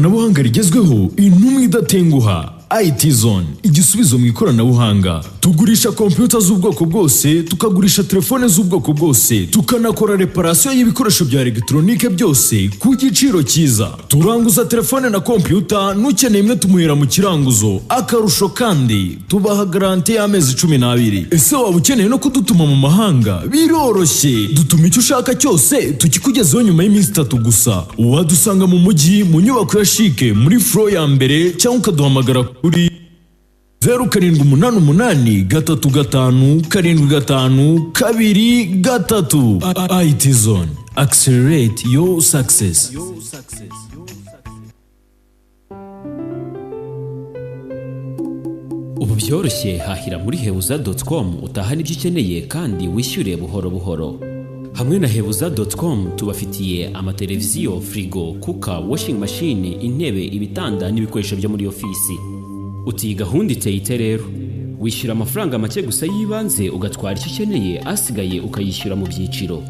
ikoranabuhanga rigezweho intumwa idatenguha. IT Zone, igisubizo mu ikoranabuhanga. Tugurisha computer z'ubwoko bwose, tukagurisha telefone z'ubwoko bwose, tukanakora reparation y'ibikoresho bya electronique byose ku giciro cyiza. Turanguza telefone na computer, nukeneye imwe tumuhera mu kiranguzo. Akarusho kandi tubaha garantie y'amezi 12. Ese waba ukeneye no kudutuma mu mahanga? Biroroshye. Dutuma icyo ushaka cyose tukikugezaho nyuma y'iminsi 3 gusa. Wadusanga mu mujyi mu nyubako ya Chic muri floor ya mbere cyangwa ukaduhamagara kuri 0788 IT Zone. Accelerate your success. Ubu byoroshye, hahira muri hebuza.com utahana ibyo ukeneye kandi wishyure buhoro buhoro. Hamwe na hebuza.com tubafitiye amateleviziyo, frigo, kuka, washing machine, intebe, ibitanda n'ibikoresho byo muri ofisi. Uti gahunda iteye rero, wishyura amafaranga make gusa yibanze ugatwara icyo ukeneye, asigaye ukayishyura mu byiciro.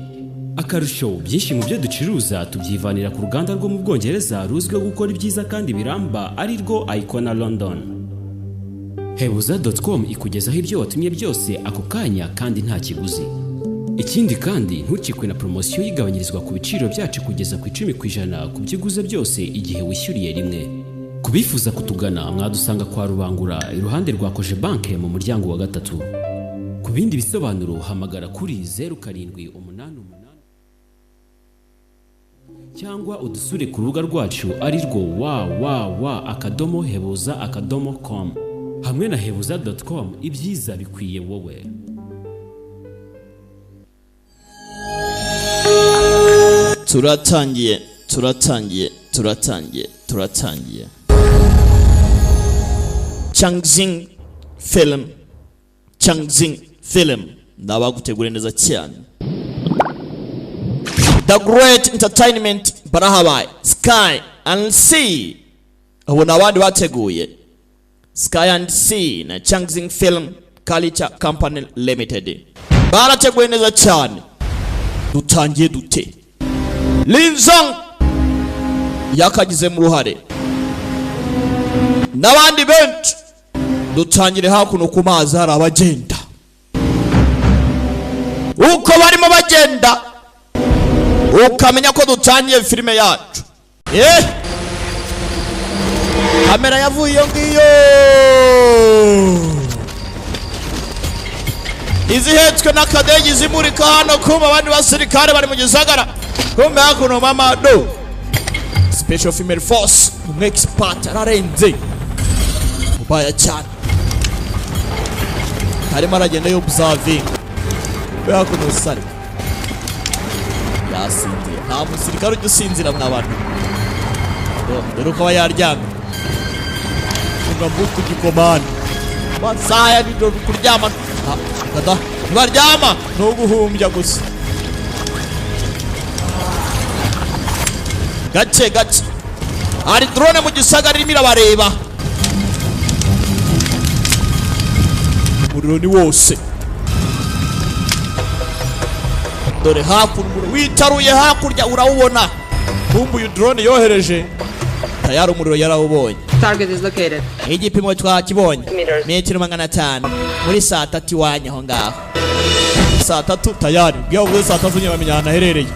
Akarusho, byinshi mu byo ducuruza tubyivanira ku ruganda rwo mu Bwongereza ruzwiho gukora ibyiza kandi biramba, ari rwo Icona London. Hebuza.com ikugezaho ibyo watumye byose ako kanya kandi nta kiguzi. Ikindi kandi ntukikwe na promosiyo yigabanyirizwa ku biciro byacu kugeza ku 10% ku byiguze byose igihe wishyuriye rimwe. Kubifuza kutugana mwadusanga kwa Rubangura iruhande rwa Koje Bank mu muryango wa 3. Ku bindi bisobanuro hamagara kuri 0788 cyangwa udusure ku rubuga rwacu ari rwo www.hebuza.com. Hamwe na hebuza.com ibyiza bikwiye wowe. Turatangiye Changzing Film ndabagutegura neza cyane. The Great Entertainment barahabaye Sky and Sea, abo nabandi bateguye Sky and Sea na Changzing Film Culture Company Limited barateguye neza cyane. Dutangiye dute? Linzong yakagize mu ruhare n'abandi benshi. Dutangire hakuno ku mazi hari abagenda, uko barimo bagenda ukamenya ko dutangiye filime yacu. Kamera yavuye iyo ngiyo izihetswe n'akadege zimurika hano kuma abandi basirikare bari mu gisagara. Kumbe hakuno mama do Special Female Force expert ararenze ubaya cyane, harimo aragenda yo observing hakuno sare yasinzira. Nta musirikare ugisinzira mw'abantu rero ukaba yaryamye ungambuka gikomana basaya nido kuryama kada baryama no guhumbya gusa gace ari drone mu gisagara irimo irabareba. Umuriro ni wose, dore hakurya witaruye hakurya urawubona. Bumbuye drone yohereje tayari umuriro yarawubonye. Target is located. Igipimo twakibonye metero 500 muri saa 3 iwanya aho ngaho. Saa 3 tayari byavuze saa 3 nyuma bamenyana herereye,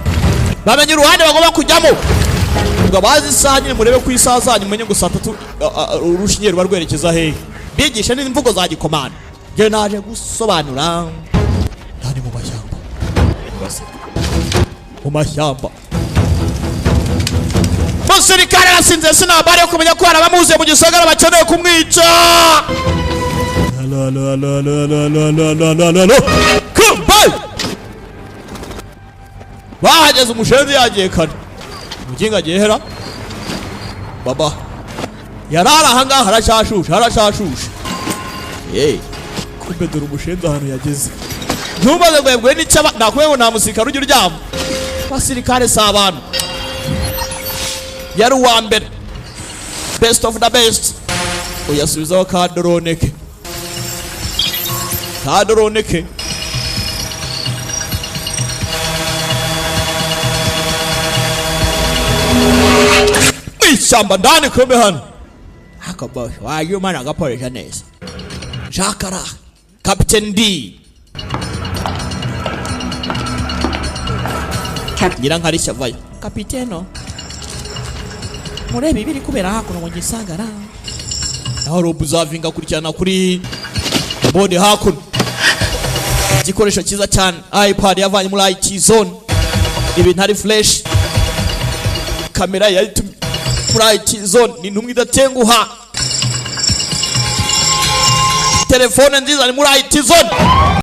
bamenye uruhande bagomba kujyamo. Ubwo bazi sanye murebe ku isaha zanyu menye ngo saa 3 urushinye ruba rwerekeza hehe. Bigisha n'imvugo za gikomana. Je naje gusobanura ndani mu mashyamba. Mu mashyamba musirikare arasinze, sinabari yo kumenya ko arabamuze mu gisagara bakeneye kumwica. Bahageze umushenzi yagiye kare muginga gihera baba yarara hanga harashashusha. Kumbe dore umushenzi ahantu yageze. Ntubaze gwebwe n'icaba nakwewe nta musirikare ujya uryama. Basirikare sabana yari uwa mbere, best of the best. Uyasubizaho ka drone ke mwishyamba ndani kumbe hano akabohe wayo mana agaporesha neza Jakara Captain D ngira nkarisha vayo kapiteno murebe ibiri kubera hakuno ngo ngisangara naho Rob uzavinga kurikirana kuri bode hakuno igikoresho cyiza cyane iPad yavanye muri IT zone ibintu ari flash kamera yari muri IT zone ni ntumwe idatenguha telefone nziza ni muri IT zone